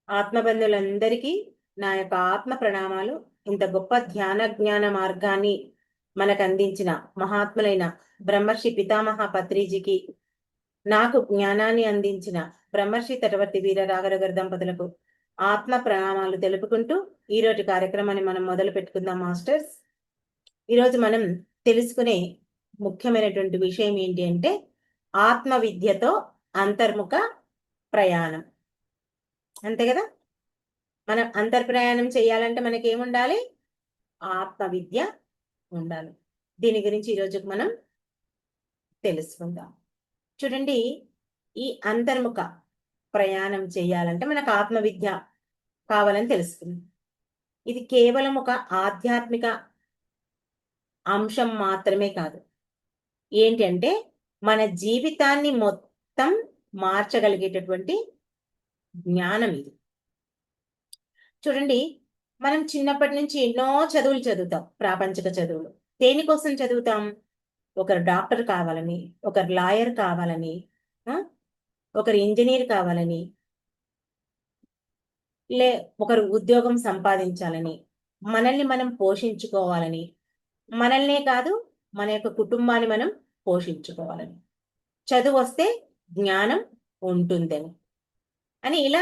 ఆత్మబంధువులందరికీ నా యొక్క ఆత్మ ప్రణామాలు. ఇంత గొప్ప ధ్యాన జ్ఞాన మార్గాన్ని మనకు అందించిన మహాత్ములైన బ్రహ్మర్షి పితామహ పత్రిజీకి, నాకు జ్ఞానాన్ని అందించిన బ్రహ్మర్షి తటవర్తి వీర రాఘరగర్ దంపతులకు ఆత్మ ప్రణామాలు తెలుపుకుంటూ ఈరోజు కార్యక్రమాన్ని మనం మొదలు పెట్టుకుందాం మాస్టర్స్. ఈరోజు మనం తెలుసుకునే ముఖ్యమైనటువంటి విషయం ఏంటి అంటే ఆత్మ విద్యతో అంతర్ముఖ ప్రయాణం. అంతే కదా. మనం అంతర్ప్రయాణం చేయాలంటే మనకి ఏముండాలి? ఆత్మ విద్య ఉండాలి. దీని గురించి ఈరోజు మనం తెలుసుకుందాం. చూడండి, ఈ అంతర్ముఖ ప్రయాణం చేయాలంటే మనకు ఆత్మ విద్య కావాలని తెలుసుకుందాం. ఇది కేవలం ఒక ఆధ్యాత్మిక అంశం మాత్రమే కాదు. ఏంటంటే మన జీవితాన్ని మొత్తం మార్చగలిగేటటువంటి జ్ఞానం ఇది. చూడండి, మనం చిన్నప్పటి నుంచి ఎన్నో చదువులు చదువుతాం, ప్రాపంచిక చదువులు. దేనికోసం చదువుతాం? ఒకరు డాక్టర్ కావాలని, ఒకరు లాయర్ కావాలని, ఒకరు ఇంజనీర్ కావాలని, ఒకరు ఉద్యోగం సంపాదించాలని, మనల్ని మనం పోషించుకోవాలని, మనల్నే కాదు మన యొక్క కుటుంబాన్ని మనం పోషించుకోవాలని, చదువు వస్తే జ్ఞానం ఉంటుందని అని ఇలా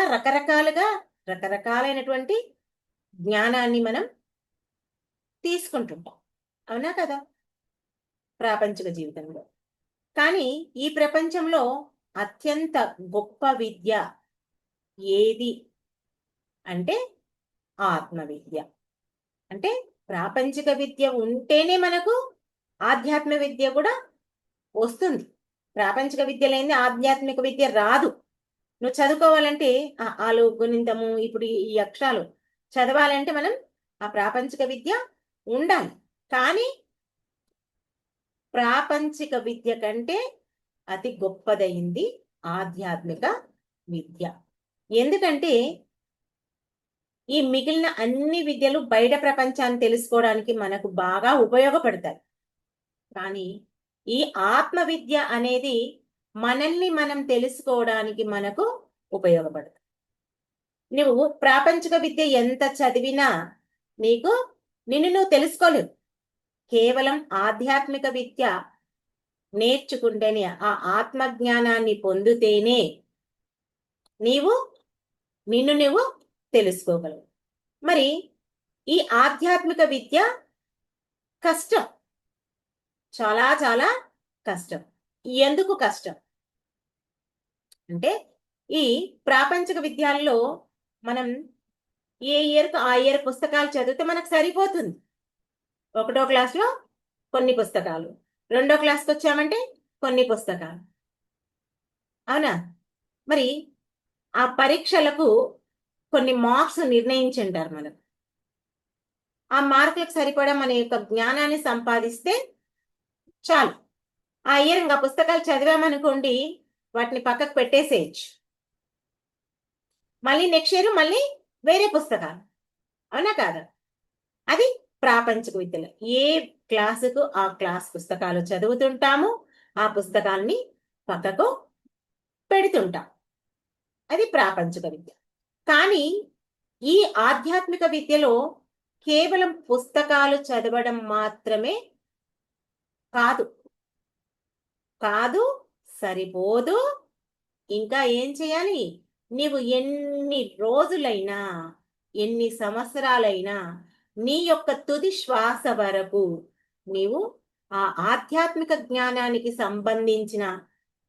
రకరకాలైనటువంటి జ్ఞానాన్ని మనం తీసుకుంటుంటాం. అవునా కదా? ప్రాపంచిక జీవితంలో. కానీ ఈ ప్రపంచంలో అత్యంత గొప్ప విద్య ఏది అంటే ఆత్మ విద్య. అంటే ప్రాపంచిక విద్య ఉంటేనే మనకు ఆధ్యాత్మిక విద్య కూడా వస్తుంది. ప్రాపంచిక విద్య లేని ఆధ్యాత్మిక విద్య రాదు. నువ్వు చదువుకోవాలంటే ఆలు గుణింతము, ఇప్పుడు ఈ అక్షరాలు చదవాలంటే మనం ఆ ప్రాపంచిక విద్య ఉండాలి. కానీ ప్రాపంచిక విద్య కంటే అతి గొప్పదైంది ఆధ్యాత్మిక విద్య. ఎందుకంటే ఈ మిగిలిన అన్ని విద్యలు బయట ప్రపంచాన్ని తెలుసుకోవడానికి మనకు బాగా ఉపయోగపడతాయి. కానీ ఈ ఆత్మ విద్య అనేది మనల్ని మనం తెలుసుకోవడానికి మనకు ఉపయోగపడుతుంది. నువ్వు ప్రాపంచిక విద్య ఎంత చదివినా నిన్ను నువ్వు తెలుసుకోలేవు. కేవలం ఆధ్యాత్మిక విద్య నేర్చుకుంటేనే, ఆ ఆత్మజ్ఞానాన్ని పొందితేనే నిన్ను నువ్వు తెలుసుకోగలవు. మరి ఈ ఆధ్యాత్మిక విద్య కష్టం, చాలా చాలా కష్టం. ఎందుకు కష్టం అంటే ఈ ప్రాపంచిక విద్యాల్లో మనం ఏ ఇయర్కు ఆ ఇయర్ పుస్తకాలు చదివితే మనకు సరిపోతుంది. 1వ క్లాస్లో కొన్ని పుస్తకాలు, 2వ క్లాస్కి వచ్చామంటే కొన్ని పుస్తకాలు. అవునా? మరి ఆ పరీక్షలకు కొన్ని మార్క్స్ నిర్ణయించుంటారు. మనకు ఆ మార్కులకు సరిపడా మన యొక్క జ్ఞానాన్ని సంపాదిస్తే చాలు. ఆ ఇయర్ ఇంకా పుస్తకాలు చదివామనుకోండి, వాటిని పక్కకు పెట్టేసేయచ్చు. మళ్ళీ నెక్స్ట్ ఇయర్ మళ్ళీ వేరే పుస్తకాలు. అవునా కాదా? అది ప్రాపంచిక విద్యలో ఏ క్లాసుకు ఆ క్లాస్ పుస్తకాలు చదువుతుంటాము, ఆ పుస్తకాల్ని పక్కకు పెడుతుంటాం. అది ప్రాపంచిక విద్య. కానీ ఈ ఆధ్యాత్మిక విద్యలో కేవలం పుస్తకాలు చదవడం మాత్రమే కాదు కాదు సరిపోదు. ఇంకా ఏం చేయాలి? నీవు ఎన్ని రోజులైనా, ఎన్ని సంవత్సరాలైనా, నీ యొక్క తుది శ్వాస వరకు నీవు ఆ ఆధ్యాత్మిక జ్ఞానానికి సంబంధించిన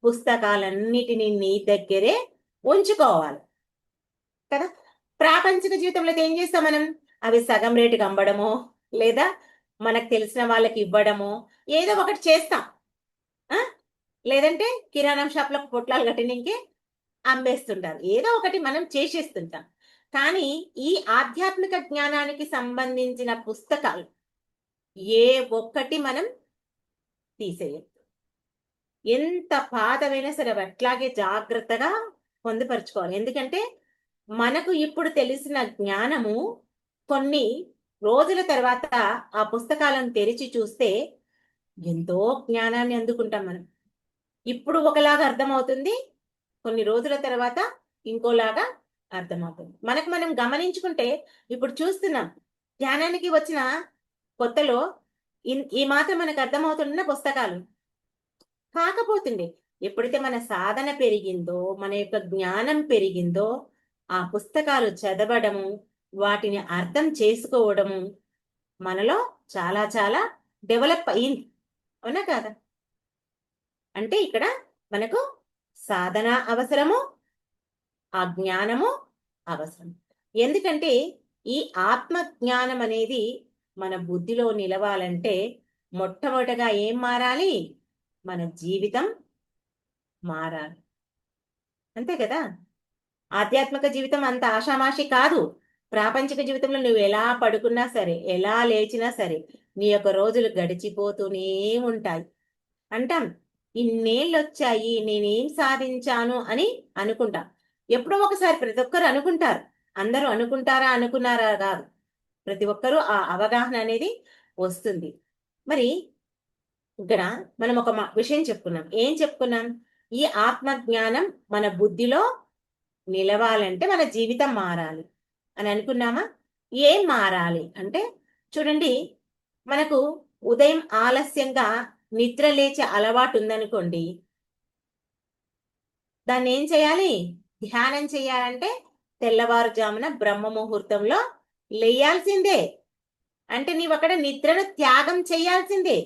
పుస్తకాలన్నిటినీ నీ దగ్గరే ఉంచుకోవాలి కదా. ప్రాపంచిక జీవితంలో ఏం చేస్తాం మనం? అవి సగం రేటుకి అమ్మడమో, లేదా మనకు తెలిసిన వాళ్ళకి ఇవ్వడమో ఏదో ఒకటి చేస్తాం. లేదంటే కిరాణం షాప్లో పొట్లాలు కట్టినకే అమ్మేస్తుంటారు. ఏదో ఒకటి మనం చేసేస్తుంటాం. కానీ ఈ ఆధ్యాత్మిక జ్ఞానానికి సంబంధించిన పుస్తకాలు ఏ ఒక్కటి మనం తీసేయద్దు. ఎంత పాతమైనా సరే అట్లాగే జాగ్రత్తగా పొందుపరుచుకోవాలి. ఎందుకంటే మనకు ఇప్పుడు తెలిసిన జ్ఞానము కొన్ని రోజుల తర్వాత ఆ పుస్తకాలను తెరిచి చూస్తే ఎంతో జ్ఞానాన్ని అందుకుంటాం. మనం ఇప్పుడు ఒకలాగా అర్థమవుతుంది, కొన్ని రోజుల తర్వాత ఇంకోలాగా అర్థమవుతుంది. మనకు మనం గమనించుకుంటే ఇప్పుడు చూస్తున్నాం. ధ్యానానికి వచ్చిన కొత్తలో ఈ మాత్రం మనకు అర్థమవుతున్న పుస్తకాలు. కాకపోతుండే ఎప్పుడైతే మన సాధన పెరిగిందో, మన యొక్క జ్ఞానం పెరిగిందో, ఆ పుస్తకాలు చదవడము, వాటిని అర్థం చేసుకోవడము మనలో చాలా చాలా డెవలప్ అయింది. అవునా కాదా? అంటే ఇక్కడ మనకు సాధన అవసరము, ఆ జ్ఞానము అవసరం. ఎందుకంటే ఈ ఆత్మ జ్ఞానం అనేది మన బుద్ధిలో నిలవాలంటే మొట్టమొదటగా ఏం మారాలి? మన జీవితం మారాలి. అంతే కదా? ఆధ్యాత్మిక జీవితం అంత ఆషామాషి కాదు. ప్రాపంచిక జీవితంలో నువ్వు ఎలా పడుకున్నా సరే, ఎలా లేచినా సరే, నీ యొక్క రోజులు గడిచిపోతూనే ఉంటాయి. అంటాం, ఇన్నేళ్ళు వచ్చాయి, నేనేం సాధించాను అని అనుకుంటాం. ఎప్పుడో ఒకసారి ప్రతి ఒక్కరు అనుకుంటారు. అందరూ అనుకుంటారా అనుకున్నారా కాదు. ప్రతి ఒక్కరూ ఆ అవగాహన అనేది వస్తుంది. మరి ఇక్కడ మనం ఒక విషయం చెప్పుకున్నాం. ఏం చెప్పుకున్నాం? ఈ ఆత్మ జ్ఞానం మన బుద్ధిలో నిలవాలంటే మన జీవితం మారాలి అని అనుకున్నామా? ఏం మారాలి అంటే చూడండి, మనకు ఉదయం ఆలస్యంగా నిద్ర లేచే అలవాటు ఉందనుకోండి, దాన్ని ఏం చేయాలి? ధ్యానం చేయాలంటే తెల్లవారుజామున బ్రహ్మ ముహూర్తంలో లేయాల్సిందే. అంటే నీవు అక్కడ నిద్రను త్యాగం చేయాల్సిందే.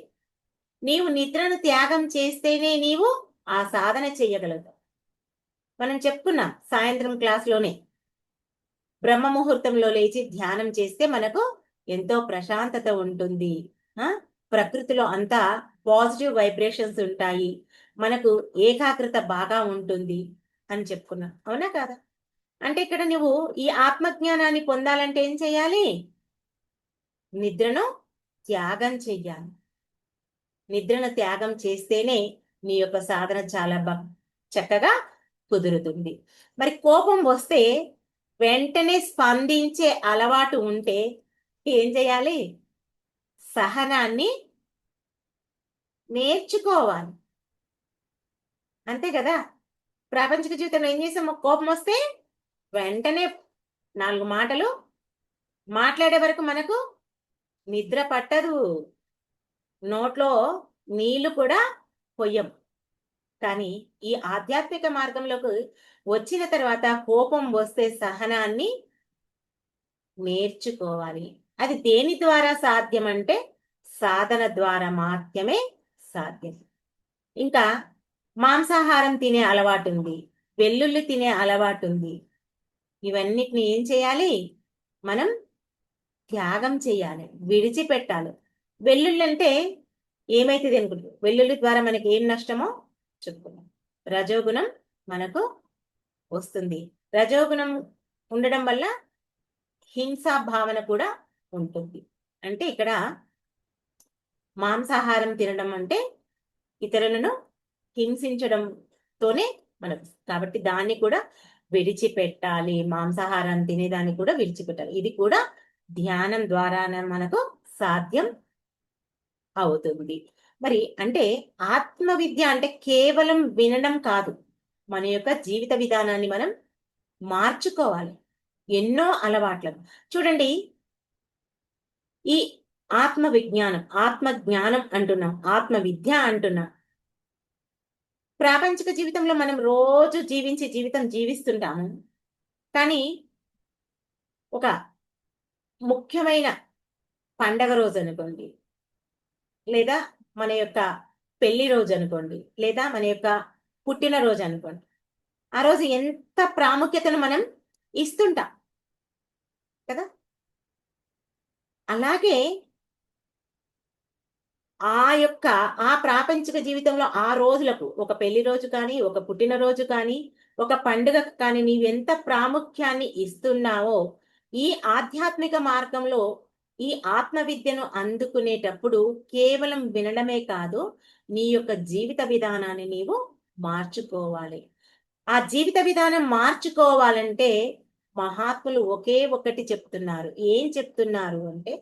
నీవు నిద్రను త్యాగం చేస్తేనే నీవు ఆ సాధన చెయ్యగలవు. మనం చెప్పుకున్నాం సాయంత్రం క్లాస్లోనే, బ్రహ్మ ముహూర్తంలో లేచి ధ్యానం చేస్తే మనకు ఎంతో ప్రశాంతత ఉంటుంది. ప్రకృతిలో అంతా పాజిటివ్ వైబ్రేషన్స్ ఉంటాయి, మనకు ఏకాగ్రత బాగా ఉంటుంది అని చెప్పుకున్నాం. అవునా కాదా? అంటే ఇక్కడ నువ్వు ఈ ఆత్మజ్ఞానాన్ని పొందాలంటే ఏం చెయ్యాలి? నిద్రను త్యాగం చెయ్యాలి. నిద్రను త్యాగం చేస్తేనే నీ యొక్క సాధన చాలా చక్కగా కుదురుతుంది. మరి కోపం వస్తే వెంటనే స్పందించే అలవాటు ఉంటే ఏం చేయాలి? సహనాన్ని నేర్చుకోవాలి. అంతే కదా? ప్రాపంచిక జీవితంలో ఏం చేసాము? కోపం వస్తే వెంటనే 4 మాటలు మాట్లాడే వరకు మనకు నిద్ర పట్టదు, నోట్లో నీళ్లు కూడా పొయ్యం. కానీ ఈ ఆధ్యాత్మిక మార్గంలోకి వచ్చిన తర్వాత కోపం వస్తే సహనాన్ని నేర్చుకోవాలి. అది దేని ద్వారా సాధ్యం అంటే సాధన ద్వారా మాత్రమే సాధ్యం. ఇంకా మాంసాహారం తినే అలవాటు ఉంది, వెల్లుల్లి తినే అలవాటు ఉంది. ఇవన్నిటిని ఏం చేయాలి? మనం త్యాగం చేయాలి, విడిచిపెట్టాలి. వెల్లుల్లి అంటే ఏమైతుంది అనుకుంటు? వెల్లుల్లి ద్వారా మనకి ఏం నష్టమో చెప్పుకున్నాం. రజోగుణం మనకు వస్తుంది. రజోగుణం ఉండడం వల్ల హింసా భావన కూడా ఉంటుంది. అంటే ఇక్కడ మాంసాహారం తినడం అంటే ఇతరులను హింసించడంతోనే మనకు, కాబట్టి దాన్ని కూడా విడిచిపెట్టాలి. మాంసాహారం తినేదాన్ని కూడా విడిచిపెట్టాలి. ఇది కూడా ధ్యానం ద్వారానే మనకు సాధ్యం అవుతుంది. మరి అంటే ఆత్మ విద్య అంటే కేవలం వినడం కాదు, మన యొక్క జీవిత విధానాన్ని మనం మార్చుకోవాలి. ఎన్నో అలవాట్లను చూడండి, ఈ ఆత్మ విజ్ఞానం, ఆత్మ జ్ఞానం అంటున్నాం, ఆత్మ విద్య అంటున్నాం. ప్రాపంచిక జీవితంలో మనం రోజు జీవించే జీవితం జీవిస్తుంటాము. కానీ ఒక ముఖ్యమైన పండగ రోజు అనుకోండి, లేదా మన యొక్క పెళ్లి రోజు అనుకోండి, లేదా మన యొక్క పుట్టినరోజు అనుకోండి, ఆ రోజు ఎంత ప్రాముఖ్యతను మనం ఇస్తుంటాం కదా? అలాగే ఆ ప్రాపంచిక జీవితంలో ఆ రోజులకు, ఒక పెళ్లి రోజు కానీ, ఒక పుట్టినరోజు కానీ, ఒక పండుగ కానీ నీవెంత ప్రాముఖ్యాన్ని ఇస్తున్నావో, ఈ ఆధ్యాత్మిక మార్గంలో ఈ ఆత్మ విద్యను అందుకునేటప్పుడు కేవలం వినడమే కాదు, నీ యొక్క జీవిత విధానాన్ని నీవు మార్చుకోవాలి. ఆ జీవిత విధానం మార్చుకోవాలంటే మహాత్ములు ఒకే ఒకటి చెప్తున్నారు. ఏం చెప్తున్నారు అంటే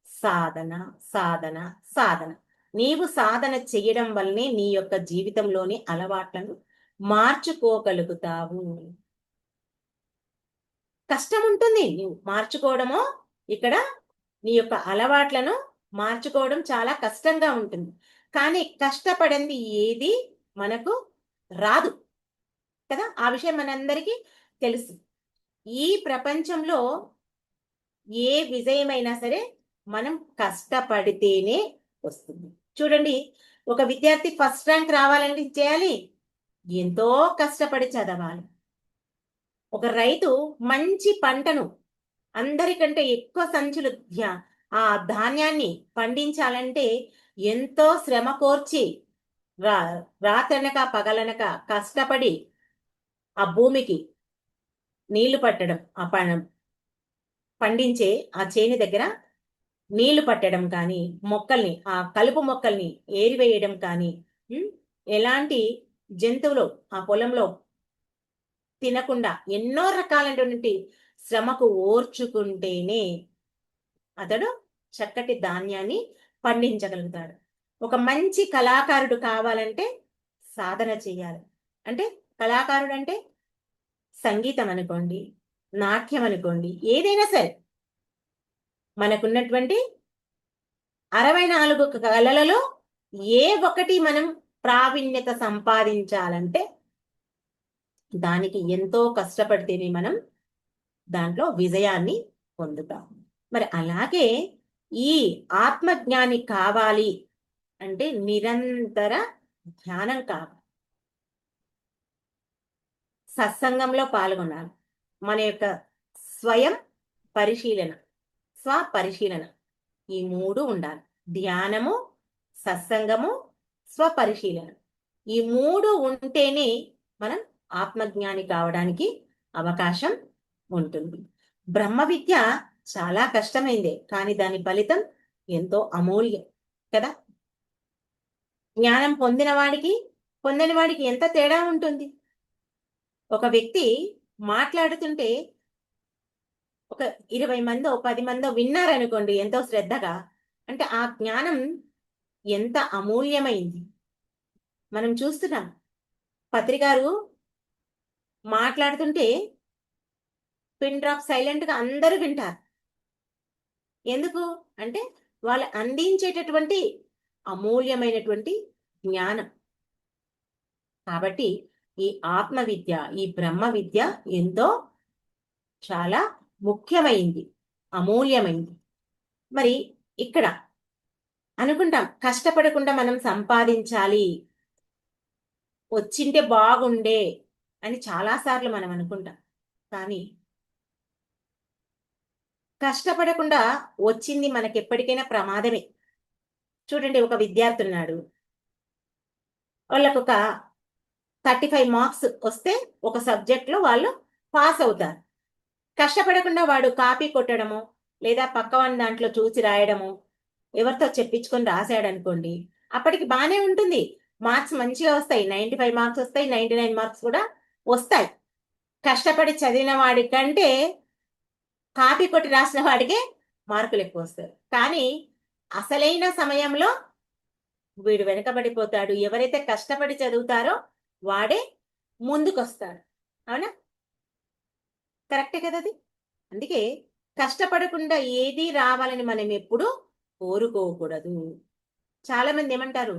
సాధన, సాధన, సాధన. నీవు సాధన చెయ్యడం వల్లనే నీ యొక్క జీవితంలోని అలవాట్లను మార్చుకోగలుగుతావు. కష్టం ఉంటుంది. నువ్వు మార్చుకోవడమో ఇక్కడ నీ యొక్క అలవాట్లను మార్చుకోవడం చాలా కష్టంగా ఉంటుంది. కానీ కష్టపడింది ఏది మనకు రాదు కదా. ఆ విషయం మనందరికీ తెలుసు. ఈ ప్రపంచంలో ఏ విజయమైనా సరే మనం కష్టపడితేనే వస్తుంది. చూడండి, ఒక విద్యార్థి ఫస్ట్ ర్యాంక్ రావాలంటే చేయాలి, ఎంతో కష్టపడి చదవాలి. ఒక రైతు మంచి పంటను అందరికంటే ఎక్కువ సంచులు ఆ ధాన్యాన్ని పండించాలంటే ఎంతో శ్రమ కోర్చి రాత్రనక పగలనక కష్టపడి ఆ భూమికి నీళ్లు పట్టడం, ఆ పండించే ఆ చేని దగ్గర నీళ్లు పట్టడం కానీ, మొక్కల్ని ఆ కలుపు మొక్కల్ని ఏరివేయడం కానీ, ఎలాంటి జంతువులు ఆ పొలంలో తినకుండా ఎన్నో రకాలైనటువంటి శ్రమకు ఓర్చుకుంటేనే అతడు చక్కటి ధాన్యాన్ని పండించగలుగుతాడు. ఒక మంచి కళాకారుడు కావాలంటే సాధన చేయాలి. అంటే కళాకారుడు అంటే సంగీతం అనుకోండి, నాట్యం అనుకోండి, ఏదైనా సరే మనకున్నటువంటి 64 కళలలో ఏ ఒకటి మనం ప్రావీణ్యత సంపాదించాలంటే దానికి ఎంతో కష్టపడితేనే మనం దాంట్లో విజయాన్ని పొందుతాం. మరి అలాగే ఈ ఆత్మజ్ఞాని కావాలి అంటే నిరంతర ధ్యానం కావాలి, సత్సంగంలో పాల్గొనాలి, మన యొక్క స్వయం పరిశీలన, స్వపరిశీలన, ఈ మూడు ఉండాలి. ధ్యానము, సత్సంగము, స్వపరిశీలన, ఈ మూడు ఉంటేనే మనం ఆత్మజ్ఞాని కావడానికి అవకాశం ఉంటుంది. బ్రహ్మ విద్య చాలా కష్టమైందే, కానీ దాని ఫలితం ఎంతో అమూల్యం కదా. జ్ఞానం పొందిన వాడికి పొందని వాడికి ఎంత తేడా ఉంటుంది. ఒక వ్యక్తి మాట్లాడుతుంటే ఒక 20 మందో 10 మందో విన్నారనుకోండి ఎంతో శ్రద్ధగా, అంటే ఆ జ్ఞానం ఎంత అమూల్యమైంది మనం చూస్తున్నాం. పత్రికారు మాట్లాడుతుంటే పిన్ డ్రాప్ సైలెంట్ గా అందరూ వింటారు. ఎందుకు అంటే వాళ్ళు అందించేటటువంటి అమూల్యమైనటువంటి జ్ఞానం. కాబట్టి ఈ ఆత్మ విద్య, ఈ బ్రహ్మ విద్య ఎంతో చాలా ముఖ్యమైంది, అమూల్యమైంది. మరి ఇక్కడ అనుకుంటాం కష్టపడకుండా మనం సంపాదించాలి, వచ్చింటే బాగుండే అని చాలాసార్లు మనం అనుకుంటాం. కానీ కష్టపడకుండా వచ్చింది మనకి ఎప్పటికైనా ప్రమాదమే. చూడండి, ఒక విద్యార్థి ఉన్నాడు, వాళ్ళకు ఒక 35 మార్క్స్ వస్తే ఒక సబ్జెక్ట్లో వాళ్ళు పాస్ అవుతారు. కష్టపడకుండా వాడు కాపీ కొట్టడము లేదా పక్కవాని దాంట్లో చూసి రాయడము, ఎవరితో చెప్పించుకొని రాశాడు అనుకోండి, అప్పటికి బాగానే ఉంటుంది, మార్క్స్ మంచిగా వస్తాయి, 95 మార్క్స్ వస్తాయి, 99 మార్క్స్ కూడా వస్తాయి. కష్టపడి చదివిన వాడి కంటే కాపీ కొట్టి రాసిన వాడికే మార్కులు ఎక్కువ వస్తాయి. కానీ అసలైన సమయంలో వీడు వెనకబడిపోతాడు. ఎవరైతే కష్టపడి చదువుతారో వాడే ముందుకొస్తాడు. అవునా? కరెక్టే కదా అది. అందుకే కష్టపడకుండా ఏది రావాలని మనం ఎప్పుడు కోరుకోకూడదు. చాలా మంది ఏమంటారు,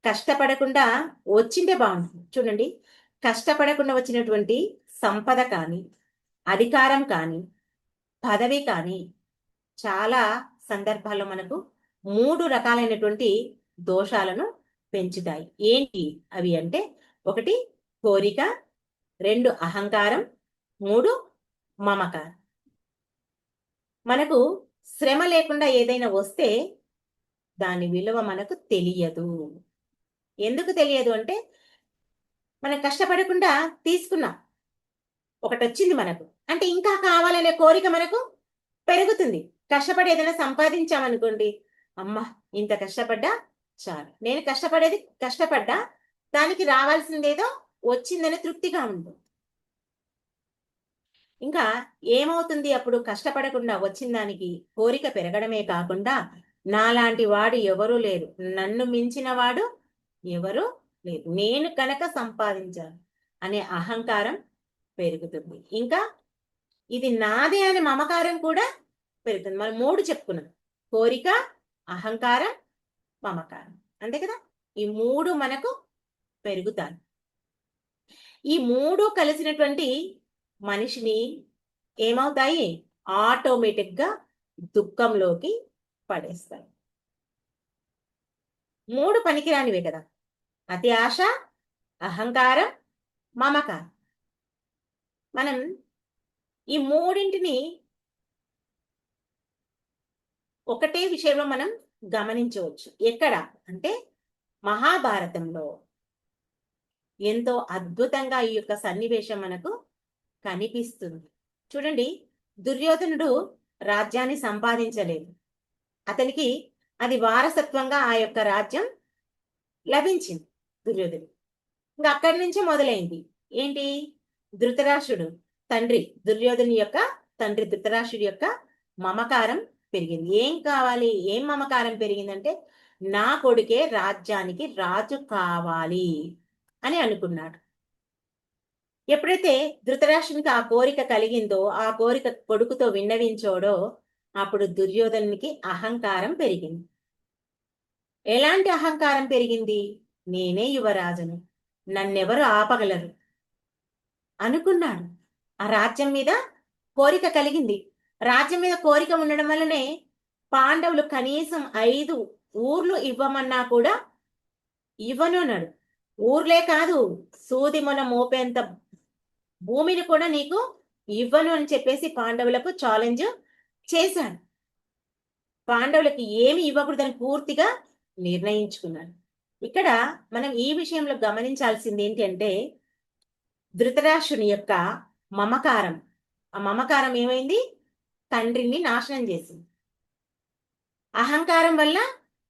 కష్టపడకుండా వచ్చిందే బాగుంటుంది. చూడండి, కష్టపడకుండా వచ్చినటువంటి సంపద కానీ, అధికారం కానీ, పదవి కానీ చాలా సందర్భాల్లో మనకు 3 రకాలైనటువంటి దోషాలను పెంచుతాయి. ఏంటి అవి అంటే, 1 కోరిక, 2 అహంకారం, 3 మమకారం. మనకు శ్రమ లేకుండా ఏదైనా వస్తే దాని విలువ మనకు తెలియదు. ఎందుకు తెలియదు అంటే, మనం కష్టపడకుండా తీసుకున్నాం, ఒకటి వచ్చింది మనకు అంటే ఇంకా కావాలనే కోరిక మనకు పెరుగుతుంది. కష్టపడి ఏదైనా సంపాదించామనుకోండి, అమ్మా ఇంత కష్టపడ్డా చాలు, నేను కష్టపడ్డా, దానికి రావాల్సిందేదో వచ్చిందని తృప్తిగా ఉంటుంది. ఇంకా ఏమవుతుంది అప్పుడు, కష్టపడకుండా వచ్చిన దానికి కోరిక పెరగడమే కాకుండా నాలాంటి వాడు ఎవరూ లేరు, నన్ను మించిన వాడు ఎవరు లేరు, నేను కనుక సంపాదించాను అనే అహంకారం పెరుగుతుంది. ఇంకా ఇది నాదే అనే మమకారం కూడా పెరుగుతుంది. మనం 3 చెప్పుకున్నాం: కోరిక, అహంకారం, మమకారం. అంతే కదా? ఈ 3 మనకు పెరుగుతాయి. ఈ 3 కలిసినటువంటి మనిషిని ఏమవుతాయి? ఆటోమేటిక్ గా దుఃఖంలోకి పడేస్తాయి. 3 పనికిరానివే కదా: అతి ఆశ, అహంకారం, మమకారం. మనం ఈ మూడింటిని ఒకటే విషయంలో మనం గమనించవచ్చు. ఎక్కడ అంటే మహాభారతంలో ఎంతో అద్భుతంగా ఈ యొక్క సన్నివేశం మనకు కనిపిస్తుంది. చూడండి, దుర్యోధనుడు రాజ్యాన్ని సంపాదించలేదు. అతనికి అది వారసత్వంగా ఆ యొక్క రాజ్యం లభించింది దుర్యోధను. ఇంకా అక్కడి నుంచే మొదలైంది. ఏంటి? ధృతరాష్ట్రుడు తండ్రి, దుర్యోధను యొక్క తండ్రి ధృతరాష్ట్రుడి యొక్క మమకారం పెరిగింది. ఏం కావాలి? ఏం మమకారం పెరిగిందంటే, నా కొడుకే రాజ్యానికి రాజు కావాలి అని అనుకున్నాడు. ఎప్పుడైతే ధృతరాష్ట్రునికి ఆ కోరిక కలిగిందో, ఆ కోరిక కొడుకుతో విన్నవించోడో, అప్పుడు దుర్యోధనునికి అహంకారం పెరిగింది. ఎలాంటి అహంకారం పెరిగింది? నేనే యువరాజును, నన్నెవరు ఆపగలరు అనుకున్నాడు. ఆ రాజ్యం మీద కోరిక కలిగింది. రాజ్యం మీద కోరిక ఉండడం వల్లనే పాండవులు కనీసం 5 ఊర్లు ఇవ్వమన్నా కూడా ఇవ్వను అన్నాడు. ఊర్లే కాదు, సూది మొన మోపేంత భూమిని కూడా నీకు ఇవ్వను అని చెప్పేసి పాండవులకు ఛాలెంజ్ చేశాడు. పాండవులకి ఏమి ఇవ్వకూడదని పూర్తిగా నిర్ణయించుకున్నాడు. ఇక్కడ మనం ఈ విషయంలో గమనించాల్సింది ఏంటి అంటే, ధృతరాష్ట్రుని యొక్క మమకారం. ఆ మమకారం ఏమైంది? తండ్రిని నాశనం చేసింది. అహంకారం వల్ల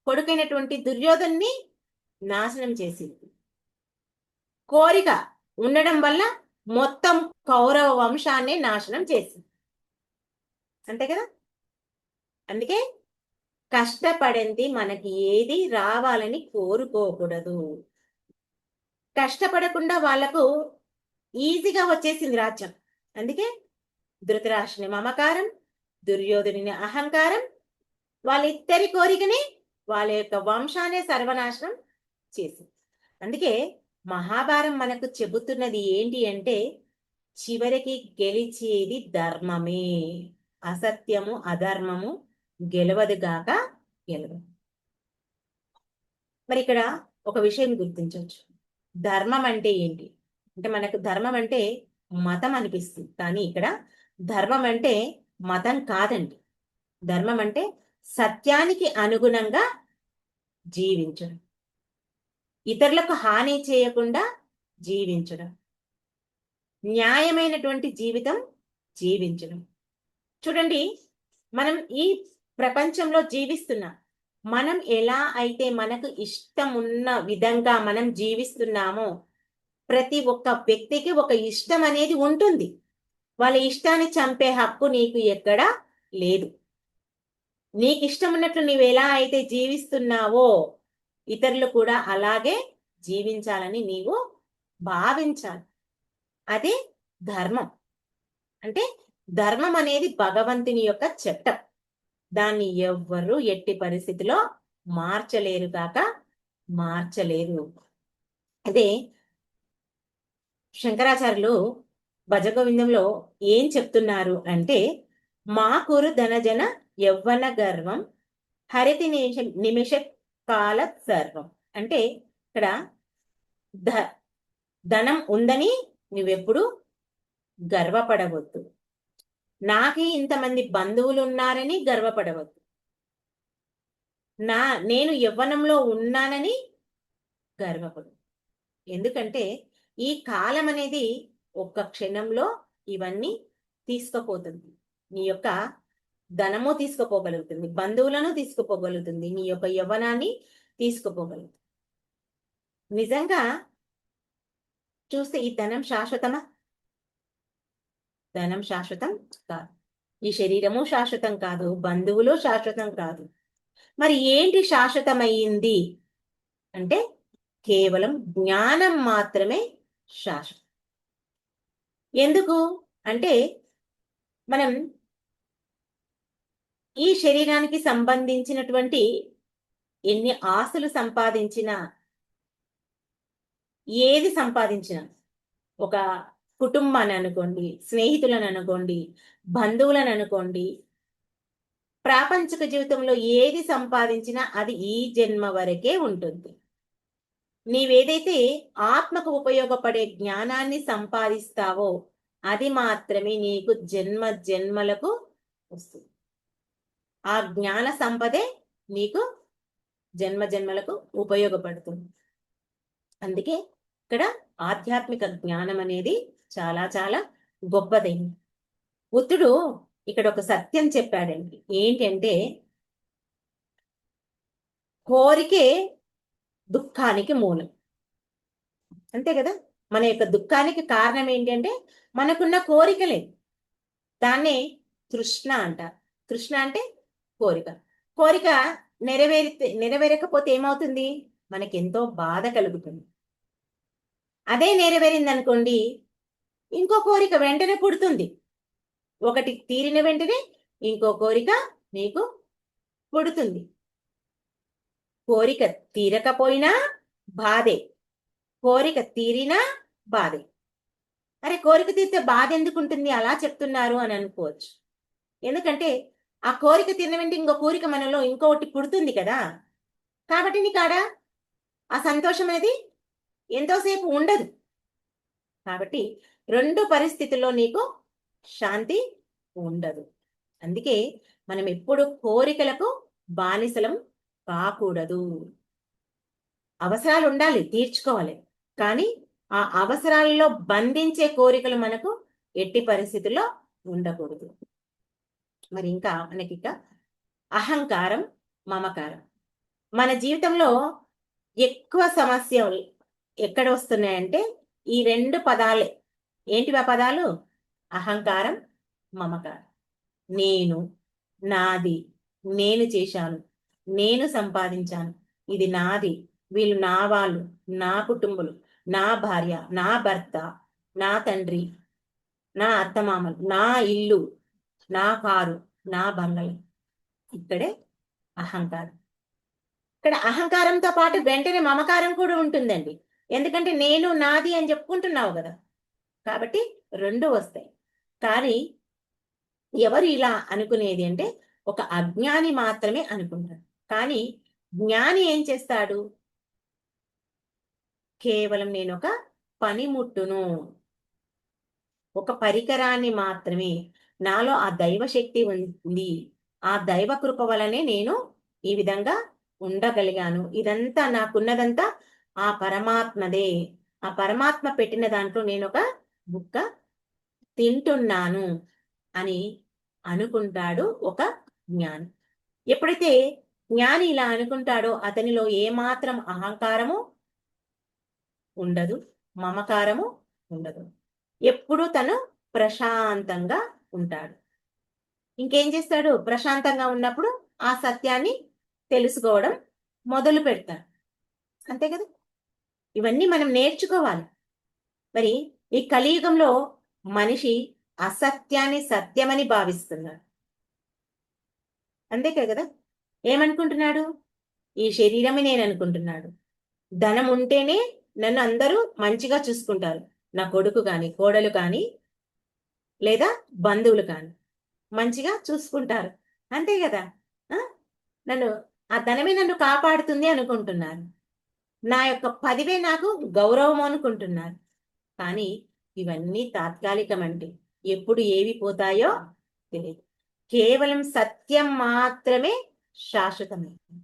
కొడుకైనటువంటి దుర్యోధన్ని నాశనం చేసింది. కోరిక ఉండడం వల్ల మొత్తం కౌరవ వంశాన్ని నాశనం చేసింది. అంతే కదా? అందుకే కష్టపడింది మనకి ఏది రావాలని కోరుకోకూడదు. కష్టపడకుండా వాళ్లకు ఈజీగా వచ్చేసింది రాజ్యం. అందుకే ధృతరాష్ట్రుని మమకారం, దుర్యోధనుని అహంకారం వాళ్ళిద్దరి కోరికని, వాళ్ళ యొక్క వంశాన్ని సర్వనాశనం చేసింది. అందుకే మహాభారతం మనకు చెబుతున్నది ఏంటి అంటే, చివరికి గెలిచేది ధర్మమే. అసత్యము, అధర్మము గెలవదు గాక గెలవదు. మరి ఇక్కడ ఒక విషయం గుర్తించవచ్చు. ధర్మం అంటే ఏంటి అంటే, మనకు ధర్మం అంటే మతం అనిపిస్తుంది. కానీ ఇక్కడ ధర్మం అంటే మతం కాదండి. ధర్మం అంటే సత్యానికి అనుగుణంగా జీవించడం, ఇతరులకు హాని చేయకుండా జీవించడం, న్యాయమైనటువంటి జీవితం జీవించడం. చూడండి, మనం ఈ ప్రపంచంలో జీవిస్తున్నాం. మనం ఎలా అయితే మనకు ఇష్టం ఉన్న విధంగా మనం జీవిస్తున్నామో, ప్రతి ఒక్క వ్యక్తికి ఒక ఇష్టం అనేది ఉంటుంది. వాళ్ళ ఇష్టాన్ని చంపే హక్కు నీకు ఎక్కడా లేదు. నీకు ఇష్టం ఉన్నట్లు నీవు ఎలా అయితే జీవిస్తున్నావో, ఇతరులు కూడా అలాగే జీవించాలని నీవు భావించాలి. అదే ధర్మం. అంటే ధర్మం అనేది భగవంతుని యొక్క చట్టం. దాన్ని ఎవ్వరూ ఎట్టి పరిస్థితిలో మార్చలేరు కాక మార్చలేరు. అదే శంకరాచార్యులు భజగోవిందంలో ఏం చెప్తున్నారు అంటే, మాకురు ధనజన యవ్వన గర్వం హరితి నిమిష కాల సర్వం. అంటే ఇక్కడ ధనం ఉందని నువ్వెప్పుడు గర్వపడవద్దు. నాకే ఇంతమంది బంధువులు ఉన్నారని గర్వపడవద్దు. నేను యవ్వనంలో ఉన్నానని గర్వపడు. ఎందుకంటే ఈ కాలం అనేది ఒక్క క్షణంలో ఇవన్నీ తీసుకుపోతుంది. నీ యొక్క ధనము తీసుకుపోగలుగుతుంది, బంధువులను తీసుకుపోగలుగుతుంది, నీ యొక్క యవ్వనాన్ని తీసుకుపోగలుగుతుంది. నిజంగా చూస్తే ఈ ధనం శాశ్వతమా? ధనం శాశ్వతం కాదు. ఈ శరీరము శాశ్వతం కాదు, బంధువులు శాశ్వతం కాదు. మరి ఏంటి శాశ్వతమయ్యింది అంటే, కేవలం జ్ఞానం మాత్రమే శాశ్వతం. ఎందుకు అంటే, మనం ఈ శరీరానికి సంబంధించినటువంటి ఎన్ని ఆస్తులు సంపాదించినా, ఏది సంపాదించినా, ఒక కుటుంబాన్ని అనుకోండి, స్నేహితులను అనుకోండి, బంధువులను అనుకోండి, ప్రాపంచిక జీవితంలో ఏది సంపాదించినా అది ఈ జన్మ వరకే ఉంటుంది. నీవేదైతే ఆత్మకు ఉపయోగపడే జ్ఞానాన్ని సంపాదిస్తావో అది మాత్రమే నీకు జన్మ జన్మలకు వస్తుంది. ఆ జ్ఞాన సంపదే నీకు జన్మ జన్మలకు ఉపయోగపడుతుంది. అందుకే ఇక్కడ ఆధ్యాత్మిక జ్ఞానం అనేది చాలా చాలా గొప్పదైంది. బుద్ధుడు ఇక్కడ ఒక సత్యం చెప్పాడండి. ఏంటంటే, కోరికే దుఃఖానికి మూలం. అంతే కదా. మన యొక్క దుఃఖానికి కారణం ఏంటంటే మనకున్న కోరికలే. దాన్నే తృష్ణ అంటారు. తృష్ణ అంటే కోరిక. కోరిక నెరవేరకపోతే ఏమవుతుంది? మనకి ఎంతో బాధ కలుగుతుంది. అదే నెరవేరింది అనుకోండి, ఇంకో కోరిక వెంటనే పుడుతుంది. ఒకటి తీరిన వెంటనే ఇంకో కోరిక మీకు పుడుతుంది. కోరిక తీరకపోయినా బాధే, కోరిక తీరినా బాధే. అరే, కోరిక తీరితే బాధ ఎందుకు ఉంటుంది అలా చెప్తున్నారు అని అనుకోవచ్చు. ఎందుకంటే ఆ కోరిక తీరిన వెంటనే ఇంకో కోరిక మనలో ఇంకొకటి పుడుతుంది కదా. కాబట్టి నీకాడ ఆ సంతోషం అనేది ఎంతోసేపు ఉండదు. కాబట్టి రెండు పరిస్థితుల్లో నీకు శాంతి ఉండదు. అందుకే మనం ఎప్పుడు కోరికలకు బానిసలం కాకూడదు. అవసరాలు ఉండాలి, తీర్చుకోవాలి. కానీ ఆ అవసరాలలో బంధించే కోరికలు మనకు ఎట్టి పరిస్థితుల్లో ఉండకూడదు. మరి ఇంకా మనకి అహంకారం, మమకారం. మన జీవితంలో ఎక్కువ సమస్యలు ఎక్కడ వస్తున్నాయంటే ఈ రెండు పదాలే. ఏంటివి ఆ పదాలు? అహంకారం, మమకారం. నేను, నాది, నేను చేశాను, నేను సంపాదించాను, ఇది నాది, వీళ్ళు నా వాళ్ళు, నా కుటుంబులు, నా భార్య, నా భర్త, నా తండ్రి, నా అత్తమామలు, నా ఇల్లు, నా కారు, నా బంగళం. ఇక్కడే అహంకారం. ఇక్కడ అహంకారంతో పాటు వెంటనే మమకారం కూడా ఉంటుందండి. ఎందుకంటే నేను, నాది అని చెప్పుకుంటున్నావు కదా. కాబట్టి రెండు వస్తాయి. కానీ ఎవరు ఇలా అనుకునేది అంటే ఒక అజ్ఞాని మాత్రమే అనుకుంటాడు. కానీ జ్ఞాని ఏం చేస్తాడు? కేవలం నేను ఒక పనిముట్టును, ఒక పరికరాన్ని మాత్రమే. నాలో ఆ దైవ శక్తి ఉంది, ఆ దైవ కృప వలనే నేను ఈ విధంగా ఉండగలిగాను. ఇదంతా నాకున్నదంతా ఆ పరమాత్మదే. ఆ పరమాత్మ పెట్టిన దాంట్లో నేను ఒక బుక్క తింటున్నాను అని అనుకుంటాడు ఒక జ్ఞాని. ఎప్పుడైతే జ్ఞాని ఇలా అనుకుంటాడో అతనిలో ఏమాత్రం అహంకారము ఉండదు, మమకారము ఉండదు. ఎప్పుడూ తను ప్రశాంతంగా ఉంటాడు. ఇంకేం చేస్తాడు? ప్రశాంతంగా ఉన్నప్పుడు ఆ సత్యాన్ని తెలుసుకోవడం మొదలు పెడతాడు. అంతే కదా. ఇవన్నీ మనం నేర్చుకోవాలి. మరి ఈ కలియుగంలో మనిషి అసత్యాన్ని సత్యమని భావిస్తున్నాడు. అంతే కదా. ఏమనుకుంటున్నాడు? ఈ శరీరమే నేను అనుకుంటున్నాడు. ధనం ఉంటేనే నన్ను అందరూ మంచిగా చూసుకుంటారు. నా కొడుకు కానీ, కోడలు కానీ, లేదా బంధువులు కానీ మంచిగా చూసుకుంటారు. అంతే కదా. నన్ను ఆ ధనమే నన్ను కాపాడుతుంది అనుకుంటున్నారు. నా యొక్క పదివే నాకు గౌరవం అనుకుంటున్నారు. కానీ ఇవన్నీ తాత్కాలికమండి. ఎప్పుడు ఏవి పోతాయో తెలియదు. కేవలం సత్యం మాత్రమే శాశ్వతమైనది.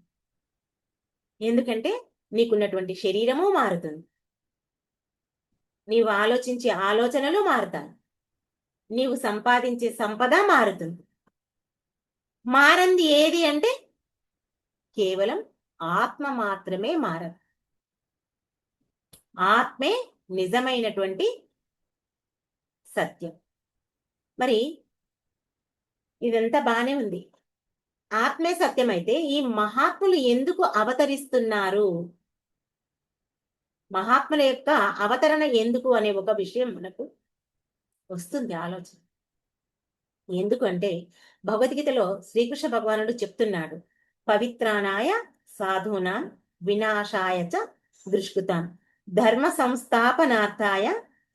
ఎందుకంటే నీకున్నటువంటి శరీరము మారుతుంది, నీవు ఆలోచించే ఆలోచనలు మారుతాయి, నీవు సంపాదించే సంపద మారుతుంది. మారంది ఏది అంటే కేవలం ఆత్మ మాత్రమే మారదు. ఆత్మే నిజమైనటువంటి సత్యం. మరి ఇదంతా బానే ఉంది. ఆత్మే సత్యమైతే ఈ మహాత్ములు ఎందుకు అవతరిస్తున్నారు? మహాత్ముల యొక్క అవతరణ ఎందుకు అనే ఒక విషయం మనకు వస్తుంది ఆలోచన. ఎందుకంటే భగవద్గీతలో శ్రీకృష్ణ భగవానుడు చెప్తున్నాడు, పవిత్రానాయ సాధూనాం వినాశాయ చ దుష్కృతాం ధర్మ సంస్థాపనార్థాయ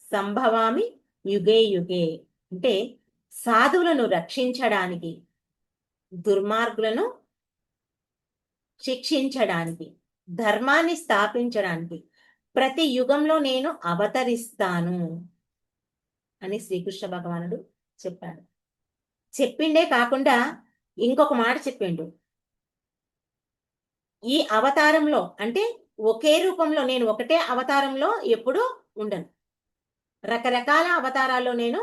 సంభవామి యుగే యుగే. అంటే సాధువులను రక్షించడానికి, దుర్మార్గులను శిక్షించడానికి, ధర్మాన్ని స్థాపించడానికి ప్రతి యుగంలో నేను అవతరిస్తాను అని శ్రీకృష్ణ భగవానుడు చెప్పాడు. చెప్పిండే కాకుండా ఇంకొక మాట చెప్పిండు, ఈ అవతారంలో అంటే ఒకే రూపంలో నేను ఒకటే అవతారంలో ఎప్పుడూ ఉండను, రకరకాల అవతారాల్లో నేను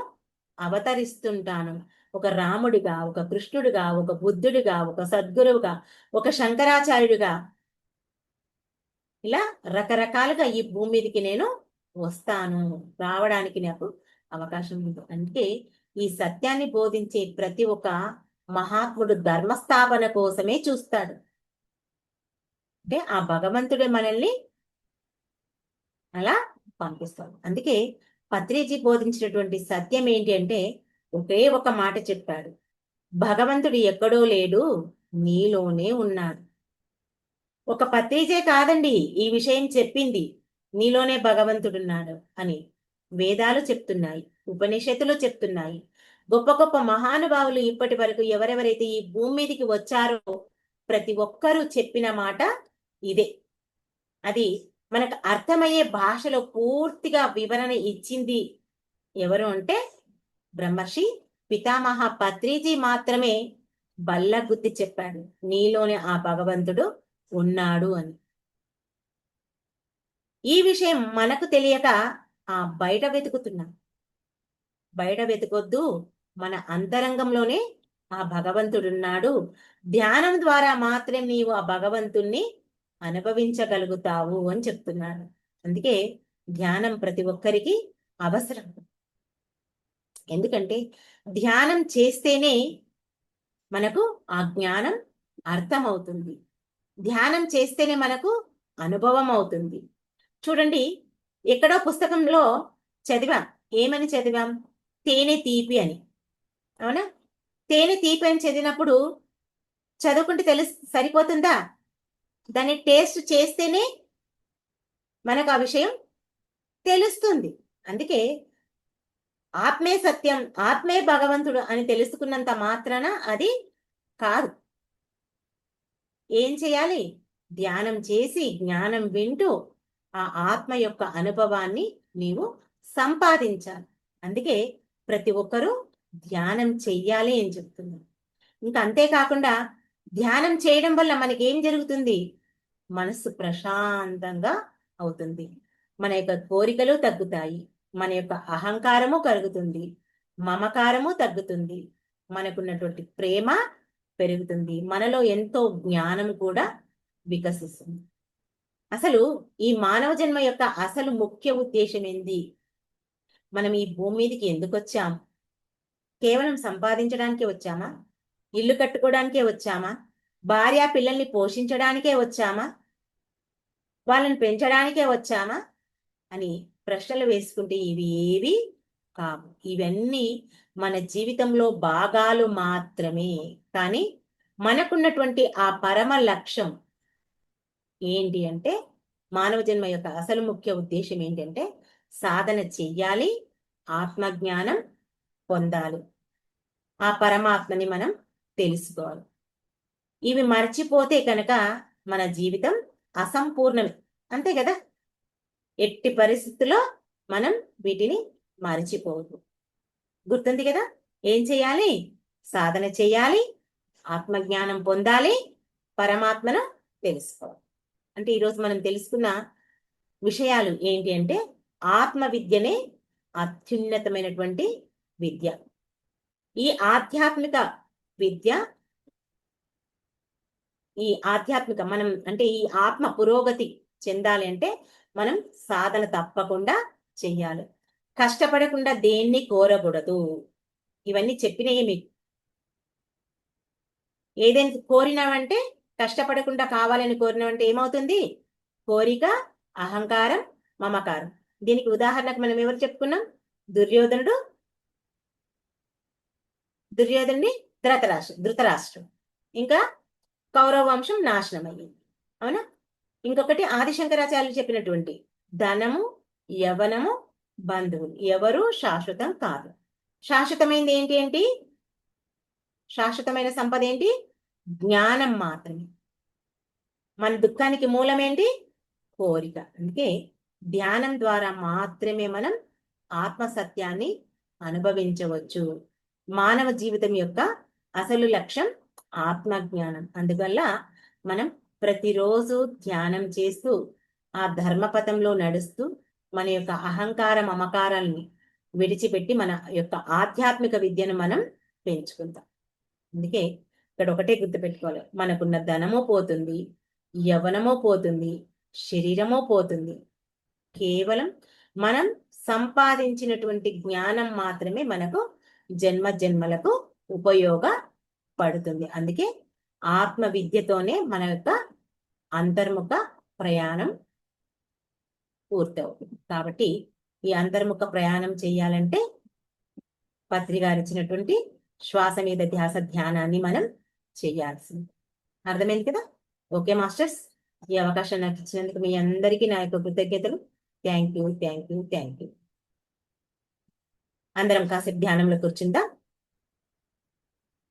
అవతరిస్తుంటాను. ఒక రాముడిగా, ఒక కృష్ణుడిగా, ఒక బుద్ధుడిగా, ఒక సద్గురువుగా, ఒక శంకరాచార్యుడిగా, ఇలా రకరకాలుగా ఈ భూమి మీదకి నేను వస్తాను, రావడానికి నాకు అవకాశం ఉంది. అంటే ఈ సత్యాన్ని బోధించే ప్రతి ఒక్క మహాత్ముడు ధర్మస్థాపన కోసమే చూస్తాడు. అంటే ఆ భగవంతుడే మనల్ని అలా పంపిస్తాడు. అందుకే పత్రిజీ బోధించినటువంటి సత్యం ఏంటి అంటే ఒకే ఒక మాట చెప్పాడు, భగవంతుడు ఎక్కడో లేడు, నీలోనే ఉన్నాడు. ఒక పత్రిజే కాదండి ఈ విషయం చెప్పింది, నీలోనే భగవంతుడున్నాడు అని వేదాలు చెప్తున్నాయి, ఉపనిషత్తులు చెప్తున్నాయి. గొప్ప గొప్ప మహానుభావులు ఇప్పటి వరకు ఎవరెవరైతే ఈ భూమి మీదకి వచ్చారో ప్రతి ఒక్కరూ చెప్పిన మాట ఇదే. అది మనకు అర్థమయ్యే భాషలో పూర్తిగా వివరణ ఇచ్చింది ఎవరు అంటే బ్రహ్మర్షి పితామహ పత్రిజీ మాత్రమే బల్లగుద్ది చెప్పాడు, నీలోనే ఆ భగవంతుడు ఉన్నాడు అని. ఈ విషయం మనకు తెలియక బయట వెతుకుతున్నాం. బయట వెతుకొద్దు, మన అంతరంగంలోనే ఆ భగవంతుడున్నాడు. ధ్యానం ద్వారా మాత్రమే నీవు ఆ భగవంతుణ్ణి అనుభవించగలుగుతావు అని చెప్తున్నాడు. అందుకే ధ్యానం ప్రతి ఒక్కరికి అవసరం. ఎందుకంటే ధ్యానం చేస్తేనే మనకు ఆ జ్ఞానం అర్థమవుతుంది, ధ్యానం చేస్తేనే మనకు అనుభవం అవుతుంది. చూడండి, ఎక్కడో పుస్తకంలో చదివాం, ఏమని చదివాం, తేనె తీపి అని. అవునా? తేనె తీపి అని చదివినప్పుడు చదువుకుంటే సరిపోతుందా? దాన్ని టేస్ట్ చేస్తేనే మనకు ఆ విషయం తెలుస్తుంది. అందుకే ఆత్మే సత్యం, ఆత్మే భగవంతుడు అని తెలుసుకున్నంత మాత్రాన అది కాదు. ఏం చేయాలి? ధ్యానం చేసి జ్ఞానం వింటూ ఆ ఆత్మ యొక్క అనుభవాన్ని నీవు సంపాదించాలి. అందుకే ప్రతి ఒక్కరూ ధ్యానం చెయ్యాలి అని చెప్తున్నారు. ఇంకా అంతేకాకుండా ధ్యానం చేయడం వల్ల మనకి ఏం జరుగుతుంది? మనస్సు ప్రశాంతంగా అవుతుంది, మన యొక్క కోరికలు తగ్గుతాయి, మన యొక్క అహంకారము కరుగుతుంది, మమకారము తగ్గుతుంది, మనకున్నటువంటి ప్రేమ పెరుగుతుంది, మనలో ఎంతో జ్ఞానం కూడా వికసిస్తుంది. అసలు ఈ మానవ జన్మ యొక్క అసలు ముఖ్య ఉద్దేశం ఏంది? మనం ఈ భూమి మీదకి ఎందుకు వచ్చాం? కేవలం సంపాదించడానికే వచ్చామా? ఇల్లు కట్టుకోవడానికే వచ్చామా? భార్య పిల్లల్ని పోషించడానికే వచ్చామా? వాళ్ళని పెంచడానికే వచ్చామా అని ప్రశ్నలు వేసుకుంటే ఇవి ఏవి కావు. ఇవన్నీ మన జీవితంలో భాగాలు మాత్రమే. కానీ మనకున్నటువంటి ఆ పరమ లక్ష్యం ఏంటి అంటే, మానవ జన్మ యొక్క అసలు ముఖ్య ఉద్దేశం ఏంటంటే సాధన చెయ్యాలి, ఆత్మజ్ఞానం పొందాలి, ఆ పరమాత్మని మనం తెలుసుకోవాలి. ఇవి మర్చిపోతే కనుక మన జీవితం అసంపూర్ణమే. అంతే కదా? ఎట్టి పరిస్థితుల్లో మనం వీటిని మర్చిపోవద్దు. గుర్తుంది కదా? ఏం చేయాలి? సాధన చేయాలి, ఆత్మజ్ఞానం పొందాలి, పరమాత్మను తెలుసుకోవాలి. అంటే ఈరోజు మనం తెలుసుకున్న విషయాలు ఏంటి అంటే, ఆత్మ విద్యనే అత్యున్నతమైనటువంటి విద్య. ఈ ఆధ్యాత్మిక విద్య, ఈ ఆధ్యాత్మిక మనం అంటే ఈ ఆత్మ పురోగతి చెందాలి అంటే మనం సాధన తప్పకుండా చెయ్యాలి. కష్టపడకుండా దేన్ని కోరకూడదు. ఇవన్నీ చెప్పినవి మీకు. ఏదైనా కోరినామంటే, కష్టపడకుండా కావాలని కోరినామంటే ఏమవుతుంది? కోరిక, అహంకారం, మమకారం. దీనికి ఉదాహరణకు మనం ఎవరు చెప్పుకున్నాం? దుర్యోధనుడు, దుర్యోధనుడి ధృతరాష్ట్రం. ఇంకా కౌరవ వంశం నాశనం అయ్యింది. అవునా? ఇంకొకటి ఆదిశంకరాచార్యులు చెప్పినటువంటి ధనము, యవనము, బంధువులు ఎవరు శాశ్వతం కాదు. శాశ్వతమైనది ఏంటి? శాశ్వతమైన సంపద ఏంటి? జ్ఞానం మాత్రమే. మన దుఃఖానికి మూలం ఏంటి? కోరిక. అందుకే ధ్యానం ద్వారా మాత్రమే మనం ఆత్మ సత్యాన్ని అనుభవించవచ్చు. మానవ జీవితం యొక్క అసలు లక్ష్యం ఆత్మజ్ఞానం. అందువల్ల మనం ప్రతిరోజు ధ్యానం చేస్తూ ఆ ధర్మపథంలో నడుస్తూ మన యొక్క అహంకార మమకారాల్ని విడిచిపెట్టి మన యొక్క ఆధ్యాత్మిక విద్యను మనం పెంచుకుంటాం. అందుకే ఇక్కడ ఒకటే గుర్తుపెట్టుకోవాలి, మనకున్న ధనము పోతుంది, యవ్వనము పోతుంది, శరీరము పోతుంది. కేవలం మనం సంపాదించినటువంటి జ్ఞానం మాత్రమే మనకు జన్మ జన్మలకు ఉపయోగపడుతుంది. అందుకే ఆత్మ విద్యతోనే మన యొక్క అంతర్ముఖ ప్రయాణం పూర్తవుతుంది. కాబట్టి ఈ అంతర్ముఖ ప్రయాణం చేయాలంటే పత్రి గారు ఇచ్చినటువంటి శ్వాస మీద ధ్యాస ధ్యానాన్ని మనం చేయాల్సింది. అర్థమైంది కదా? ఓకే మాస్టర్స్, ఈ అవకాశం నాకు ఇచ్చినందుకు మీ అందరికీ నా యొక్క కృతజ్ఞతలు. Thank you. అందరం కాసేపు ధ్యానంలో కూర్చుందాం.